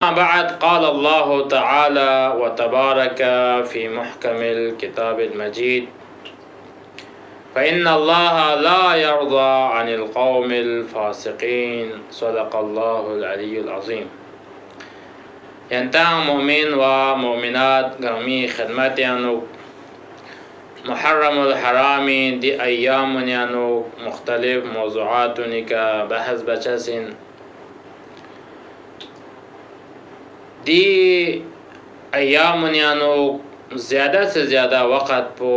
بعد قال الله تعالى وتبارك في محكم الكتاب المجيد فإن الله لا يرضى عن القوم الفاسقين صدق الله العلي العظيم. ينتهي مؤمن ومؤمنات غرمي خدمت يانو محرم الحرام دي أيام يانو مختلف موضوعات نكا بحث بچسين دی ایام یانو زیادہ سے زیادہ وقت پو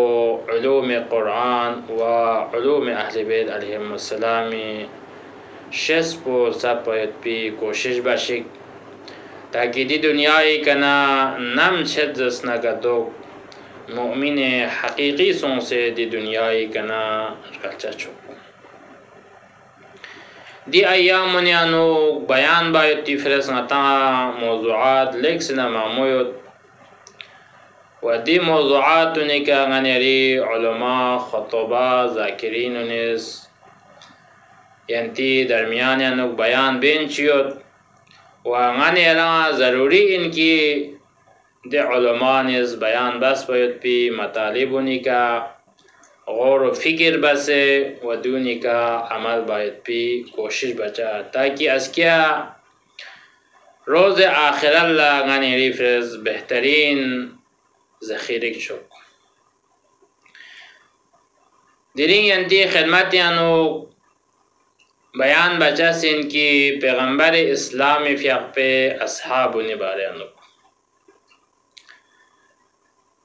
علوم قرآن و علوم اہل بیت علیہم السلام شس پو سپیت پی کوشش باشک تاکہ دی دنیای کنا نم شدس نگدو مؤمن حقیقی سون سے دی دنیای کنا رلچا چو دی ایام یانو بیان باید تی فرسنتا موضوعات لیک سنا معمویت و دی موضوعات نکا غنیری علماء خطبا ذاکرین نیز ینتی درمیان یانو بیان بین چیوت و غنیرا ضروری انکی دی علماء نیز بیان بس باید پی مطالب نکا غور و فکر بسے و دونی کا عمل باید پی کوشش بچا تاکہ از کیا روز آخر اللہ غنی ریفرز بہترین ذخیرک چوک دیرین ینتی خدمت یانو بیان بچا سن کی پیغمبر اسلام فیق پہ اصحاب نبارے انو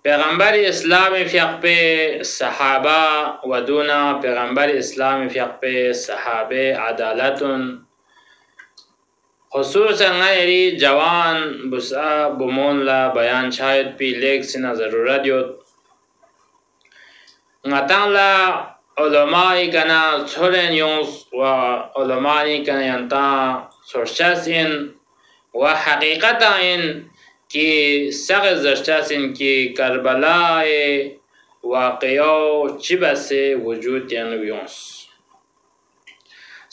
پیغمبر اسلام فیق پہ صحابہ و دونا پیغمبر اسلام فیق پہ صحابہ عدالتن خصوصا غیری جوان بسا بمون لا بیان شاید پی لیک سنا ضرورت یود غتان لا علماء کنا چھولن یونس و علماء کنا ینتا سرشس ان و حقیقتا ان کی سغ زرشتاسن کی کربلا واقعا چی بسے وجود یانو یونس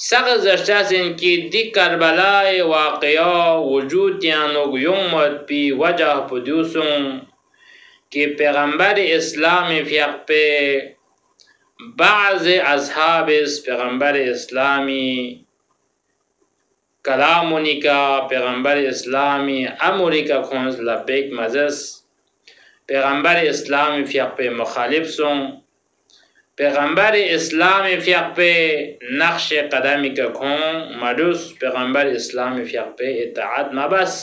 سغ زرشتاسن کی دی کربلا واقعا وجود یانو یومت پی وجہ پدوسن کی پیغمبر اسلام فیق پہ بعض اصحاب اس پیغمبر اسلامی کلامونی کا پیغمبر اسلامی اموری کا خونز لبیک مزس پیغمبر اسلامی فیق پہ مخالف سوں پیغمبر اسلامی فیق پہ نقش قدمی کا خون مدوس پیغمبر اسلامی فیق پہ اطاعت مبس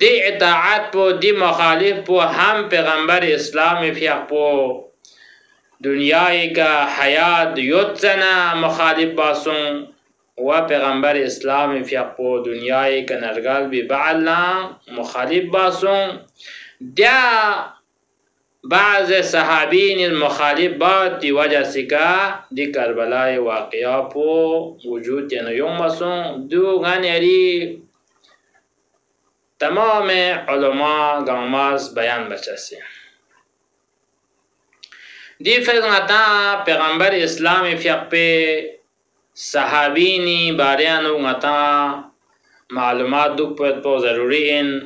دی اطاعت پو دی مخالف پو ہم پیغمبر اسلامی فیق پو دنیای کا حیات یوتزنا مخالف باسوں و پیغمبر اسلام فیق پو دنیای کا نرگال بھی بعلنا مخالف باسوں دیا بعض صحابین المخالف بات دی وجہ سکا دی کربلای واقعہ پو وجود یعنی یوم باسوں دو غنیری تمام علماء گاماز بیان بچا سے دی فرزنتا پیغمبر اسلام فیق پہ صحابینی باریانو غتا معلومات دک پت پو ضروری ان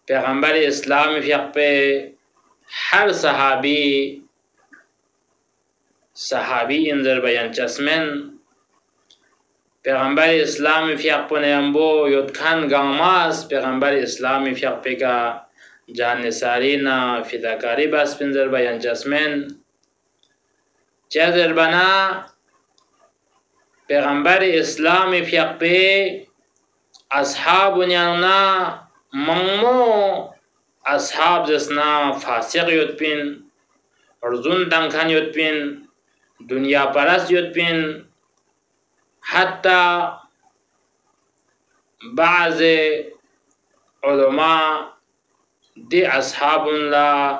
پیغمبر اسلام فیق پہ ہر صحابی انذر بیان چسمن پیغمبر اسلام فیق پو نیمبو یدکھن گاماس پیغمبر اسلام فیق پہ کا جان نثارینا فداکاری بس پنظر بیان چسمن چیزر بنا پیغمبر اسلام فیق پہ اصحاب نیانا ممو اصحاب جسنا فاسق یود پین رزون دنکھن یود پین دنیا پرست یود پین حتی بعض علماء دی اصحاب لا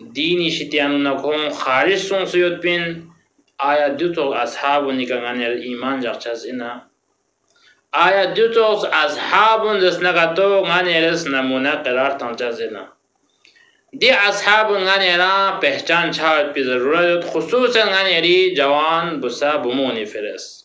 دینی شتیانو نکون خارج سون سیود پین آیا دوتو اصحابون نکانگانی ایمان جاکچاز اینا آیا دوتو اصحابون دست نگاتو غانی رس نمونه قرار تانچاز اینا دی اصحابون غانی را پہچان چاہت پی ضرورت خصوصا غانی ری جوان بسا بمونی فرس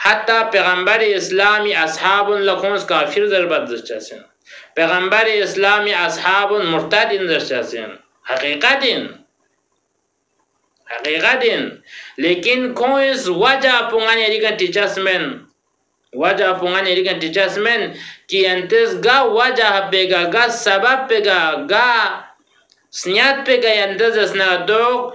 hatta Peygamber İslami ashabun lakons kafir zerbaddırçasın. Peygamber İslami ashabun murtad indirçasın. Hakikatin. Lekin kois wajah pungan erikan ticasmen ki entes ga wajah pega ga sabab pega ga sniat pega entes asnadok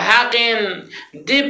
haqin di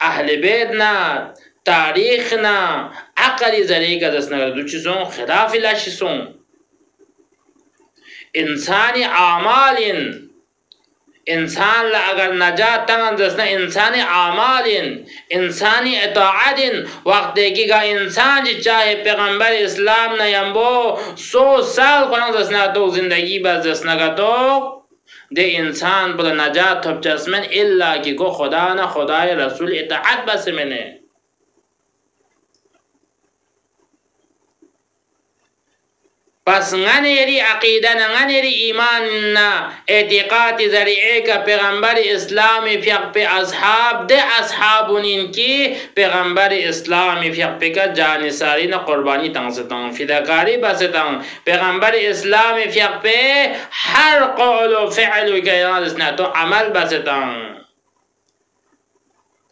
اهل بیت نه، تاریخ نه، عقلی زری که دست نگرد دو چیزون خلاف لاشیسون. انسانی اعمالین انسان لا اگر نجات تنگ دست نه انسانی اعمالین انسانی اطاعتین وقتی که انسان چاہے پیغمبر اسلام نیامبو 100 سال کنن دست نه تو زندگی باز دست نگتو ده انسان بلا نجات تب چسمن الا که کو خدا نه خدای رسول اطاعت بس منه. پس غنیری عقیده نه غنیری ایمان نه اعتقاد ذریعه که پیغمبر اسلام فیق به اصحاب ده اصحابونین که پیغمبر اسلام فیق به که جانساری نه قربانی تنگستان فداکاری بستان پیغمبر اسلام فیق به هر قول و فعل و گیانس نه تو عمل بستان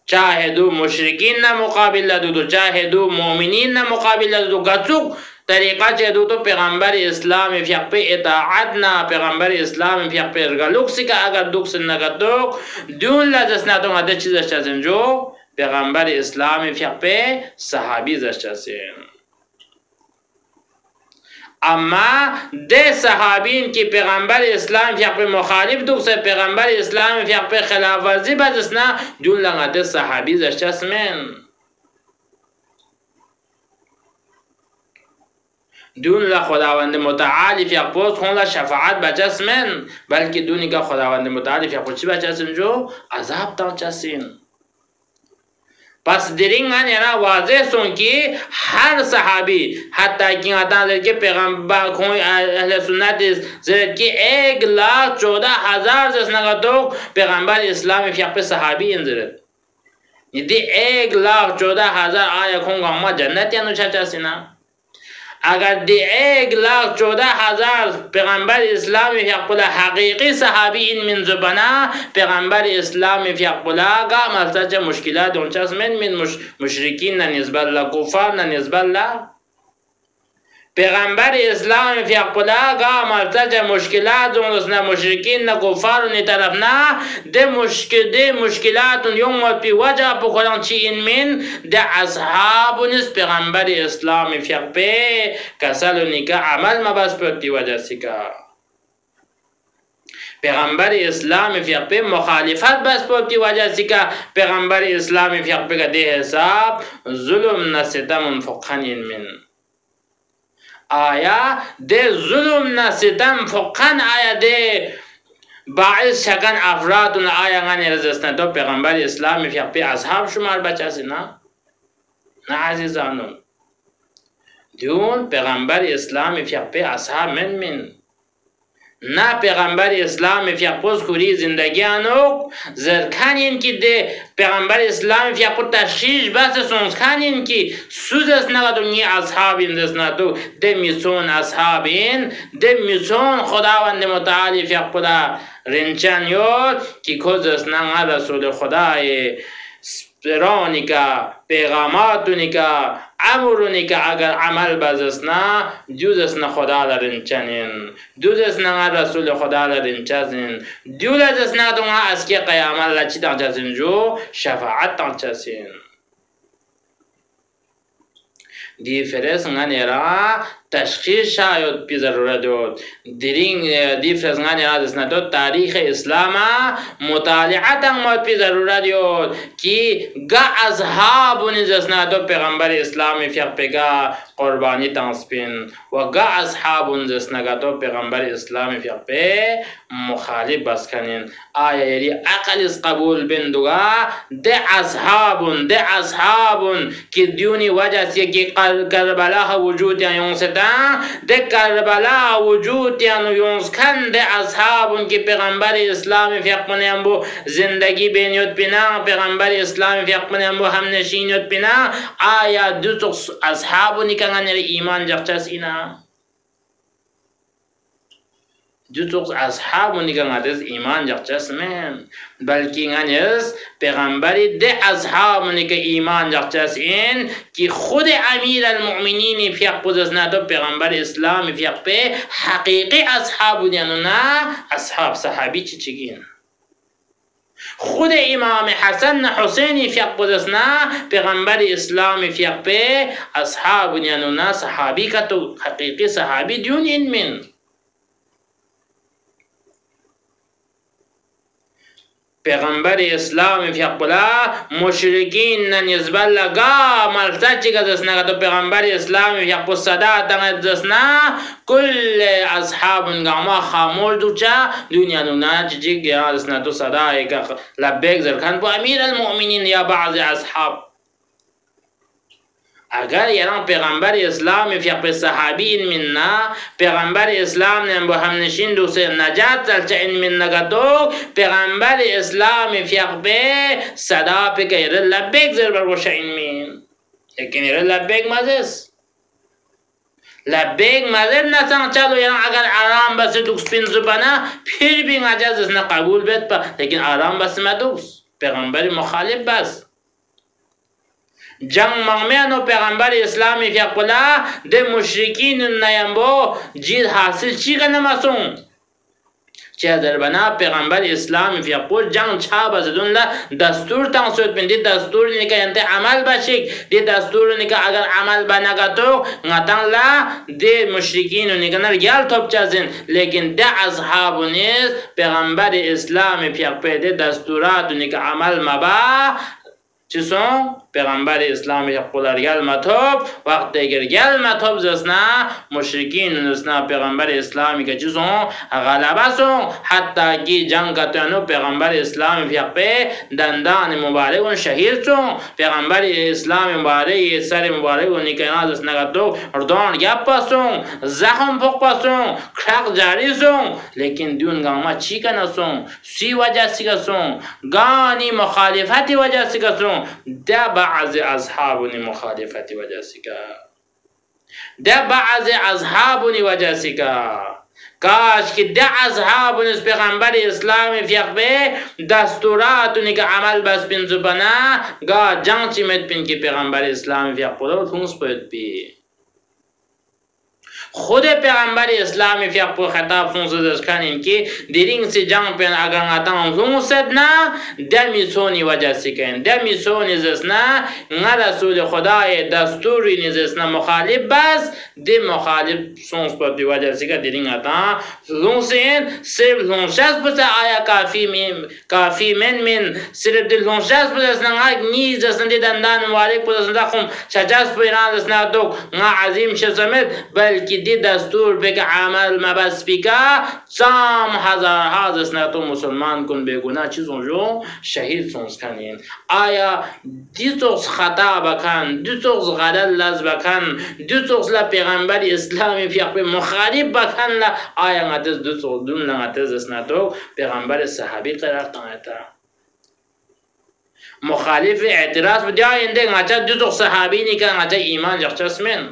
چاہے دو مشرکین نه مقابل دو چاہے دو مؤمنین نه مقابل دو گچوک طریقہ چه دو تو پیغمبر اسلام فیق پہ اطاعت نا پیغمبر اسلام فیق پہ ارگلوک سکا اگر دوک سنگتوک دون لازس نا تو غده چیزش چسن جو پیغمبر اسلام فیق پہ صحابی زش چسن. اما ده صحابین کی پیغمبر اسلام فیق پہ مخالف دوک سے پیغمبر اسلام فیق پہ خلاف ورزی بدسنا دون لغده صحابی زش چسمن دون لا خداوند متعالی فیق پوست خون لا شفاعت بچسمن بلکه دونی که خداوند متعالی فیق پوست چی بچسن جو عذاب تان چسین. پس درینگان یعنی واضح سن که هر صحابی حتی که آتان که پیغمبر کوئی اهل سنت زرد که 1,14,000 جس نگاتو پیغمبر اسلام فیق پہ صحابی انزرد یدی 1,14,000 آیا کونگا ما جنت یعنی چسینا اگر دی 1,14,000 پیغمبر اسلام فیق بلا حقیقی صحابی این من زبانه پیغمبر اسلام فیق بلا گا ملتج مشکلات اونچاس من مشرکین نسبت لا کفار نسبت لا پیغمبر اسلام فیق بلا گا ملتج مشکلات اونچاس مشرکین نه کفار نه طرف نه ده مشکلات یوم پی وجه بکنن چی این من ده اصحاب نیست پیغمبر اسلام فیق پی کسالونی که عمل مباس پرتی وجه سکا پیغمبر اسلام فیق پی مخالفت بس پرتی وجه سکا پیغمبر اسلام فیق پی که ده حساب ظلم نستم فقن من آیا ده ظلم نستم فقن آیا ده باعث شکن افراد آیا غنی رزستن تو پیغمبر اسلام فیق پی اصحاب شمار بچاسی نه عزیزانم دون پیغمبر اسلام فیق پہ اصحاب من نه پیغمبر اسلام فیق پوز کوری زندگی آنوک زرکانین کی ده پیغمبر اسلام فیق پو تشخیش بس سونسکانین کی سوز اس نگدو نی اصحابین دست ندو ده میسون اصحابین ده میسون خداوند متعالی فیق پو دا رنچن یود کی کوز اس نگا رسول خدای سپرانی که پیغاماتونی که امرونی که اگر عمل بزسنا جوزسنا خدا لرنچنین جوزسنا رسول خدا لرنچزین جوزسنا دونها از که قیامت لچی تانچسین جو شفاعت تانچسین دی فرس غنیرا تشخیص شاید پی ضرورت دود دی فرس غنیرا دسنا دود تاریخ اسلام مطالعه ما پی ضرورت دود کی گا اصحابونی دسنا دود پیغمبر اسلام فیق پیگا قربانی تنسپین و گا اصحابون دسنا دود پیغمبر اسلام فیق پی مخالف بس کنین آیا یری عقل اس قبول بندوگا ده اصحابون کی دیونی وجه سی کی کربلا وجود یون ستا ده کربلا وجود یونس کن ده اصحابون کی پیغمبر اسلام فیق منیم بو زندگی بینیوت پینا پیغمبر اسلام فیق منیم بو هم نشینیوت پینا آیا دو اصحابونی کنن ایمان جخچس اینا جوتوس اصحابونی که غدز ایمان جخچس من بلکه غنیز پیغمبری ده اصحابونی که ایمان جخچس این که خود امیر المؤمنین فیق بودز ندو پیغمبر اسلام فیق به حقیقی اصحابونی نه اصحاب صحابی چی چگین خود امام حسن حسینی فیق بودسنا پیغمبر اسلام فیق به اصحاب یعنونا صحابی کا تو حقیقی صحابی دیون این من پیغمبر اسلام فیق بلا مشرکین نسبت لگا ملتا چی دسنا تو پیغمبر اسلام فیق بلا صدا تنگ دسنا کل اصحاب انگاما خامول دوچا دنیا نونا چی گیا دسنا تو صدا ایک لبیک زرکن پو امیر المؤمنین یا بعض اصحاب اگر یران پیغمبر اسلام فیق به صحابی مننا پیغمبر اسلام نے با ہم نشین دو سے نجات چلچا ان من نگتو پیغمبر اسلام فیق به صدا پہ کہ یر لبیک زر برگوشا ان من لیکن یر لبیک مزس لبیک مزر نسان چلو یران اگر آرام بس دوکس پین زبانا پھر بھی نجات اس نے قبول بیت پا لیکن آرام بس مدوکس پیغمبر مخالف بس جنگ مغمیانو پیغمبر اسلامی فیق بلا ده مشرکین نیمبو جید حاصل چی کنماسون چه دربنا پیغمبر اسلامی فیق بول جنگ چا بزدون لا دستور تنسوید بین دی دستور نکا ینده عمل بشک دی دستور نکا اگر عمل بنگتو نتن لا دی مشرکین نکا نرگل توب چزین لیکن ده اصحابو نیز پیغمبر اسلامی فیق پیده دستورات نکا عمل مبا چیسون پیغمبر اسلام یقول گل مطلب وقت دیگر گل مطلب زسنا مشرکین زسنا پیغمبر اسلامی که چیسون غلبه سون حتی کی جنگ کتنو پیغمبر اسلام فیقه دندان مبارک شهید سون پیغمبر اسلام مبارک سر مبارک و نکناز زسنا کتو اردان گپ پسون زخم فوق پسون کرق جاری سون لیکن دیون گاما چی کنه سون سی وجه سی کسون گانی مخالفتی وجه سی کسون ده بعض اصحابونی مخالفتی وجه سکا ده بعض اصحابونی وجه سکا کاش که ده اصحابونی از پیغمبر اسلام فیق به دستوراتونی که عمل بس بین زبانه گاه جنگ چی مد بین که پیغمبر اسلام فیق بوده تونس باید بی خود پیغمبر اسلام فیق پر خطاب فونسدش کنین که دیرین سی جنگ پین اگر نتان فونسد نه دمی سونی وجه سکن دمی سونی زسنا نه رسول خدای دستوری نزسنا مخالف بس دی مخالف سونس پر دی وجه سکن دیرین نتان فونسین صرف فونشست بس آیا کافی من صرف دی فونشست بس نه نیز زسنا دی دندان مبارک بس نه خم شجاست پیران زسنا دو نه عظیم شزمت بلکه دی دستور بگه عمل مبس بگه سام هزارها زسنا تو مسلمان کن بگونا چیزون جو شهید سونس کنین آیا دی توقس خطا بکن دی توقس غلط لز بکن دی توقس پیغمبر اسلامی فیق به مخالف بکن آیا نتز دی توقس دون لنتز زسنا تو پیغمبر صحابی قرار تانیتا مخالف اعتراض بدیا اینده نچه دی توقس صحابی نیکن نچه ایمان جخچس من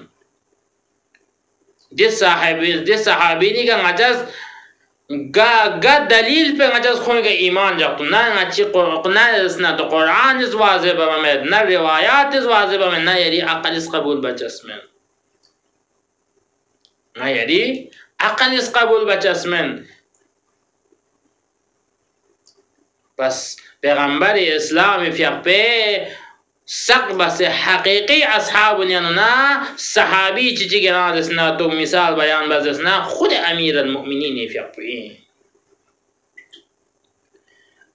دی صحابی نیکن نچه گا دلیل پہ نچس خون کے ایمان جاکتو نہ نچی نہ تو قرآن اس واضح بمید نہ روایات اس واضح بمید نہ یری عقل اس قبول بچس من نہ یری عقل اس قبول بچس من بس پیغمبر اسلام فیق پہ سق بس حقیقی اصحاب یعنونا صحابی چی گران دسنا تو مثال بیان بزسنا خود امیر المؤمنین فیق پو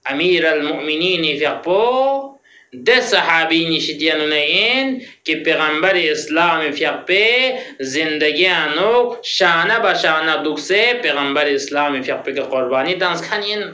امیر المؤمنین فیق پو ده صحابی نشید یعنونا این که پیغمبر اسلام فیق پی زندگی انو شانه با شانه دوکسه پیغمبر اسلام فیق پی که قربانی دانس کنین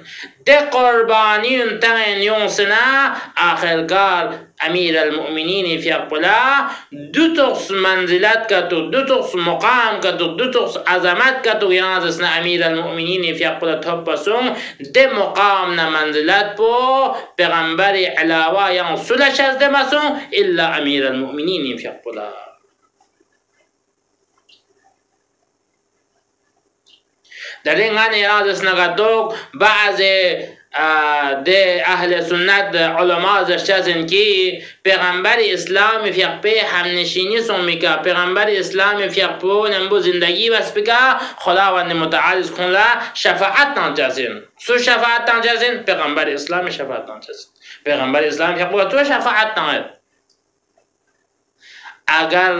ده قربانی انتغین یونسنا آخرکار امیر المؤمنین فیق پلا دو تقص منزلت کتو دو تقص مقام کتو دو تقص عظمت کتو یعنی اسنا امیر المؤمنین فیق پلا تب بسون ده مقام نا منزلت پو پیغمبر علاوه یعنی سلش از ده مسون الا امیر المؤمنین فیق پلا در این غن ایراد اسنا کتو بعض ده اهل سنت علما زشتن که پیغمبر اسلام فیق پی همنشینی سون میکا پیغمبر اسلام فیق پو نمبو زندگی بس بکا خداوند متعال کنلا شفاعت نانجازین سو شفاعت نانجازین پیغمبر اسلام شفاعت نانجازین پیغمبر اسلام فیق پو تو شفاعت نانجازین اگر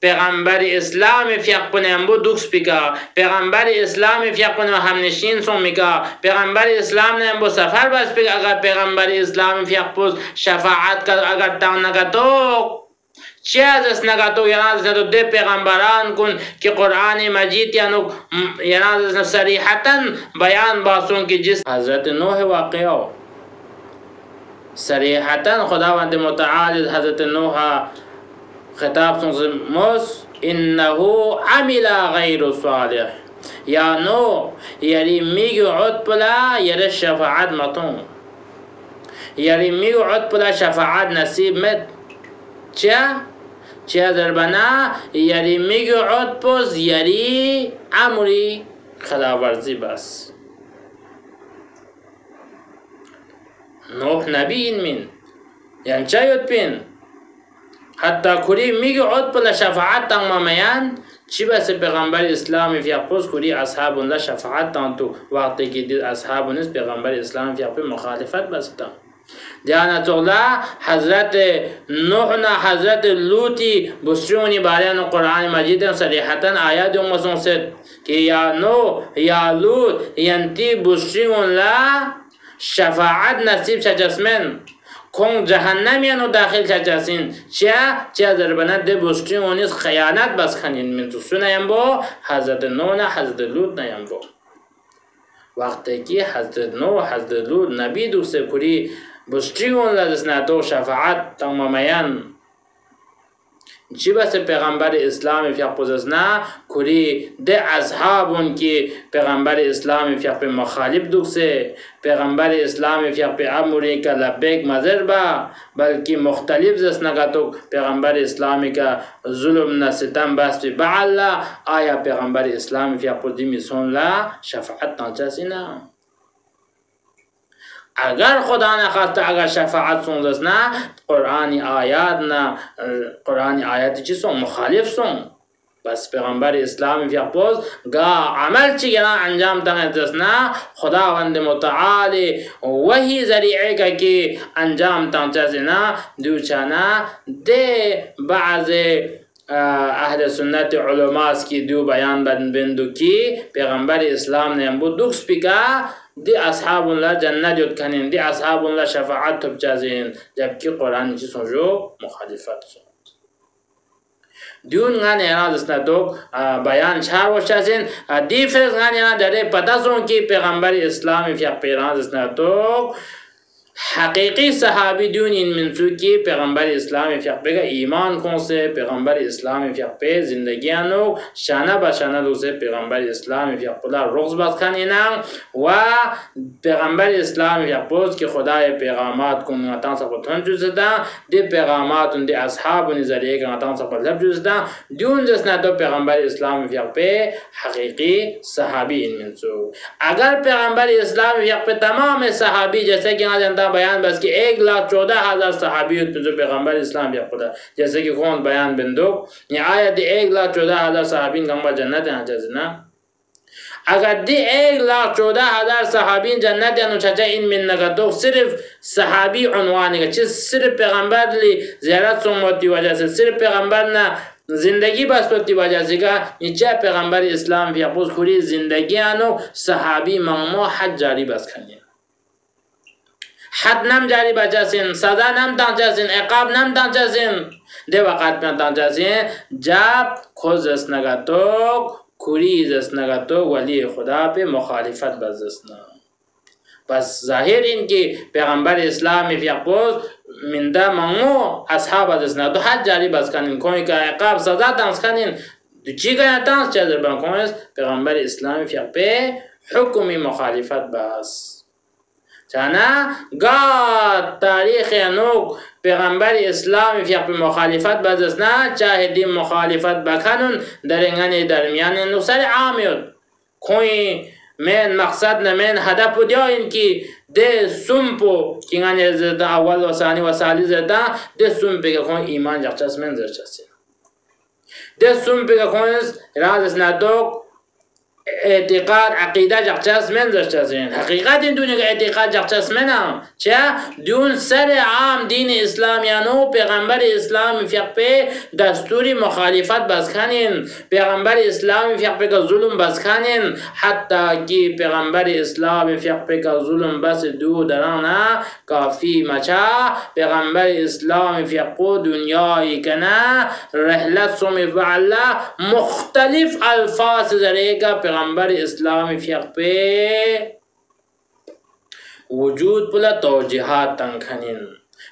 پیغمبر اسلام فیق کنم بو دوکس بیکا پیغمبر اسلام فیق کنم همنشین سون میکا پیغمبر اسلام نم بو سفر بس بیکا اگر پیغمبر اسلام فیق پوز شفاعت کر اگر تان نگاتو چه از نگاتو یعنی از ده پیغمبران کن که قرآن مجید یعنی از صریحتا بیان باسون که جس حضرت نوح واقعا صریحتا خداوند متعال حضرت نوح خطاب سن موس انه عمل غیر صالح یا نو یری میگو عد پلا یری شفاعت مطون یری میگو عد پلا شفاعت نصیب مد چه دربنا یری میگو عد پوز یری عمری خلاورزی بس نوح نبی این من یعنی چه یود پین حتی کلی میگه عد پلا شفاعت تان مامیان چی بس پیغمبر اسلام فی اقوز کلی اصحاب الله شفاعت تان تو وقتی که دید اصحاب نیست پیغمبر اسلام فی اقوز مخالفت بس تان دیانت الله حضرت نوح نا حضرت لوطی بسرونی باریان قرآن مجید صریحتا آیات امسون ست که یا نوح یا لوط ینتی بسرون لا شفاعت نصیب چجسمن کون جهنم یانو داخل چجاسین چه دربنا ده بستی اونیز خیانت بس کنین من تو سنیم با حضرت نوح نه حضرت لوط نیم با وقتی که حضرت نوح حضرت لوط نبی دوسته کری بستی اون لازس نتو شفاعت تمامیان چی بس پیغمبر اسلام فیق پوزنا کری ده اصحابون که پیغمبر اسلام فیق پی مخالف دوکسه پیغمبر اسلام فیق پی اموری که لبیک مزر با بلکه مختلف زست نگاتو پیغمبر اسلامی که ظلم نستم بس بی بعلا آیا پیغمبر اسلام فیق پوزی میسون لا شفاعت نانچاسی نه اگر خدا نخواسته اگر شفاعت سون نه قرآن آیات نه قرآن آیات چی سون مخالف سون بس پیغمبر اسلام فیق پوز گا عمل چی گنا انجام تنگست نه خداوند متعال وہی ذریعه که انجام تنگست نه دوچانا ده بعض اهل سنت علماست که دو بیان بندو کی پیغمبر اسلام نیم بود دوکس پیکا دی اصحاب الله جنت یود کنین دی اصحاب الله شفاعت تب جازین جبکه قرآن چی سنجو مخالفت سن دیون غن اینا دستنا تو بیان چهار وشتازین دی فرز غن اینا داره پتا سن که پیغمبر اسلام فیق پیران دستنا تو حقیقی صحابی دیون این منسو که پیغمبر اسلام فیق بگه ایمان کنسه پیغمبر اسلام فیق به زندگی انو شانه با شانه دوسه پیغمبر اسلام فیق بلا رغز بات کنینم و پیغمبر اسلام فیق بوز که خدای پیغامات کن نتان سا تن جزدن دی پیغامات دی اصحاب نظریه که نتان سا لب جزدن دیون جسنا تو پیغمبر اسلام فیق به حقیقی صحابی این منسو اگر پیغمبر اسلام فیق به تمام صحابی جیسے کہ نا بیان بس کہ 1,14,000 صحابیت جو پیغمبر اسلام فیق خدا جیسے کہ کون بیان بندو یہ آیت 1,14,000 صحابین گنبا جنت ہیں جزنا اگر دی 1,14,000 صحابین جنت ہیں چچا ان من نگتو صرف صحابی عنوانی کا چیز صرف پیغمبر لی زیارت سنوتی وجہ سے صرف پیغمبر نا زندگی بس توتی وجہ سے کا نیچے پیغمبر اسلام فیق پوز خوری زندگی آنو صحابی مغمو حج جاری بس کنی حد نم جاری بچاسین سزا نم تانچاسین عقاب نم تانچاسین ده وقت میں تانچاسین جب خوز اسنگاتو کوریز اسنگاتو ولی خدا پہ مخالفت بزسنا بس ظاہر ان کی پیغمبر اسلام فیق پوز منده مانگو اصحاب ازسنا تو حد جاری بس کنین کوئی که عقاب سزا تانس کنین تو چی که تانس چه در بانکونیز پیغمبر اسلام فیق پہ حکمی مخالفت بس چانا گا تاریخ انوک پیغمبر اسلام فیق پی مخالفت بزسنا چاہے دی مخالفت بکنن درنگن درمیان نصر عامیت کوئی من مقصد نمین هدف دیا این که de sumpo kingane zeta awal wasani wasali zeta de sumpe ka kon iman jakchas men zerchas de sumpe ka kon raz nadok اعتقاد عقیده جاکچاس من داشتن حقیقت این دنیا که اعتقاد جاکچاس منم چه دون سر عام دین اسلامیانو پیغمبر اسلام فیق به دستوری مخالفت بس کنین پیغمبر اسلام فیق به ظلم بس کنین حتی که پیغمبر اسلام فیق به ظلم بس دو درانه کافی مچا پیغمبر اسلام فیق به دنیای کنه رحلت سومی فعلا مختلف الفاظ ذریعه پیغمبر اسلام فیق به وجود بلا توجیهات تنکنین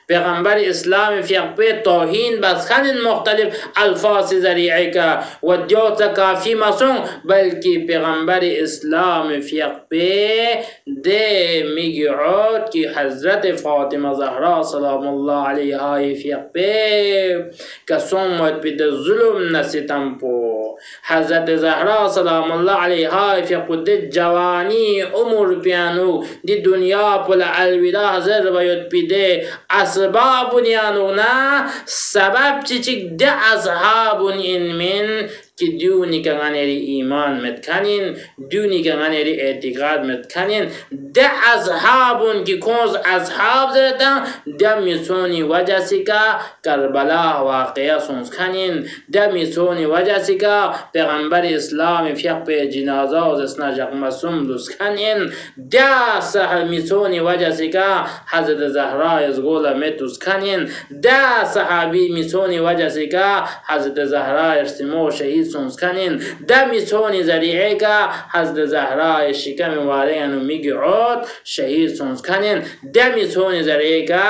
پیغمبر اسلام فیق به توهین بس خنین مختلف الفاظ ذریعه که و دیوتا کافی مسون بلکه پیغمبر اسلام فیق به ده میگعود که حضرت فاطمه زهرا سلام الله علیها فیق به کسون مد بده ظلم نستم پو حضرت زهرا سلام الله علیها فیق به جوانی عمر پیانو دی دنیا پل الودا حضر باید بیده اسباب نیانونا سبب چیچک ده اصحاب این من که دیونی که غنیری ایمان متکنین دیونی که غنیری اعتقاد متکنین ده اصحابون که کنز اصحاب زدن ده میسونی وجه سکا کربلا واقعه سونس کنین ده میسونی وجه سکا پیغمبر اسلام فیق به جنازه و زسنا جقمسوم دوست کنین ده سحر میسونی وجه سکا حضرت زهرا از گولا متوس کنین ده صحابی میسونی وجه سکا حضرت زهرا ارسمو شهید سونس کنین دمی سونی ذریعه که حضرت زهرا شکم وارینو میگعود شهید سونس کنین دمی سونی ذریعه که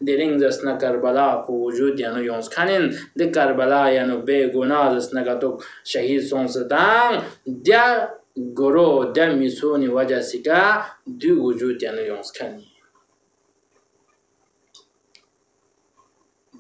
درینگ زسنا کربلا کو وجود یعنی یونس کنین ده کربلا یعنی بے گناه زسنا که شهید سونس دان ده گرو دمی سونی وجه سکا دی وجود یعنی یونس کنین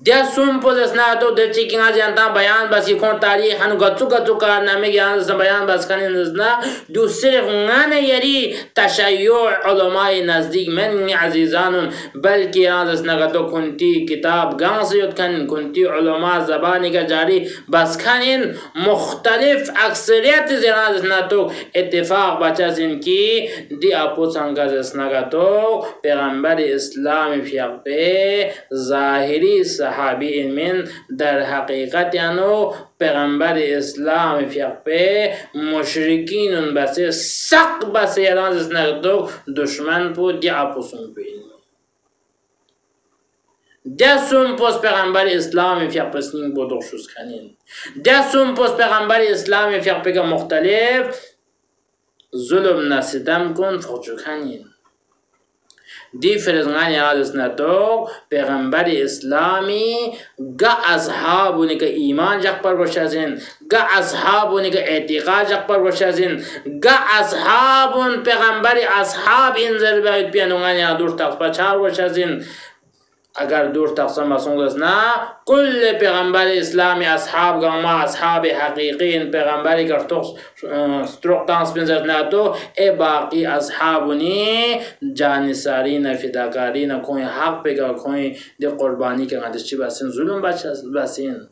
ده سوم پوزس نه تو ده چیکین از انتا بیان بس کن تاریخ هنو گتو کارنامه گیان دست بیان بس کنین نه دو صرف نه یری تشیع علمای نزدیک من عزیزانون بلکه از نگتو کنتی کتاب گانسیوت کنین کنتی علما زبانی که جاری بس کنین مختلف اکثریت زیاد نه تو اتفاق بچاسین کی دی اپو سانگاز نگتو پیغمبر اسلام فیقه ظاهری صحابی من در حقیقت یعنی پیغمبر اسلام فیق به مشرکین بسه سق بسه یادان از نگدو دشمن پو دی اپوسون بین دستون پس پیغمبر اسلام فیق پسنین بودوشوز کنین دستون پس پیغمبر اسلام فیق بگه مختلف ظلم نسیدم کن فوچو کنین دی فرزنگانی آدس نتو پیغمبر اسلامی گا اصحابونی که ایمان جق پر گوشازین گا اصحابونی که اعتقاد جق پر گوشازین گا اصحابون پیغمبر اصحاب انزر باید پیانونگانی آدور تقص پچار گوشازین اگر دور تقسیم بسونگز نه کل پیغمبر اسلامی اصحاب گاما اصحاب حقیقین پیغمبری که ستروک تانس بنزرد نه تو ای باقی اصحابونی جانسارین فداکارین کوئی حق بگا کوئی دی قربانی که غندش چی بسین ظلم بسین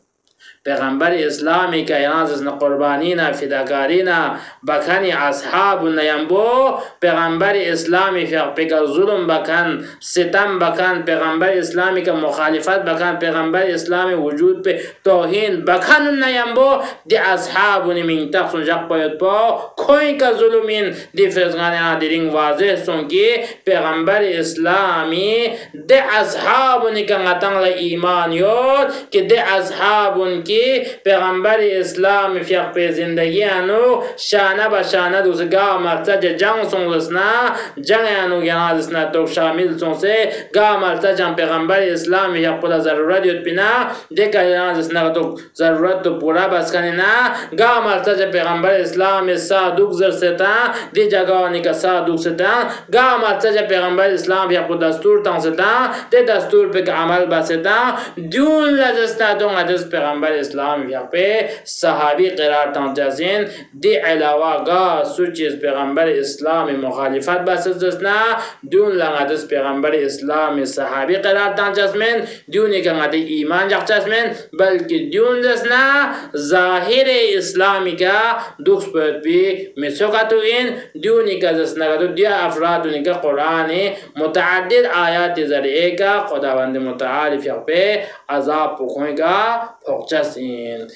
پیغمبر اسلامی که یانز قربانینا فداکارینا بکنی اصحاب نیامبو پیغمبر اسلامی فیق ظلم بکن ستم بکن پیغمبر اسلامی که مخالفت بکن پیغمبر اسلامی وجود به توهین بکن نیامبو دی اصحاب نمین تقسون جق باید با کوئی که ظلمین دی فرزگانی آدرینگ واضح سون که پیغمبر اسلامی دی اصحاب نکن غتنگ ایمان یود که دی اصحاب که پیغمبر اسلام فیق به زندگی انو شانه با شانه دوسگاه مرتج جنگ سونگسنا جنگ انو گنازسنا تو شامل سونسه گاه مرتج هم پیغمبر اسلام فیق پولا ضرورت یود پینا دیکا گنازسنا تو ضرورت تو پورا بس کنی نا گاه مرتج پیغمبر اسلام صادق زرستا دی جگانی که صادق ستا گاه مرتج پیغمبر اسلام فیق پو دستور تانستا دی دستور پک عمل بستا دیون لزستا تو غدس پیغمبر اسلام یقه صحابی قرار تنجزین دی علاوه گا سوچیز پیغمبر اسلام مخالفت بسزدسنا دون لغدس پیغمبر اسلام صحابی قرار تنجزمین دونی که غدی ایمان جقچزمین بلکه دون دسنا ظاهر اسلامی که دوست بود بی مسوقتو این دونی که دسنا گدو دیا افراد دونی که قرآن متعدد آیات ذریعه که خداوند متعال فیقه عذاب بکنگا پخچسین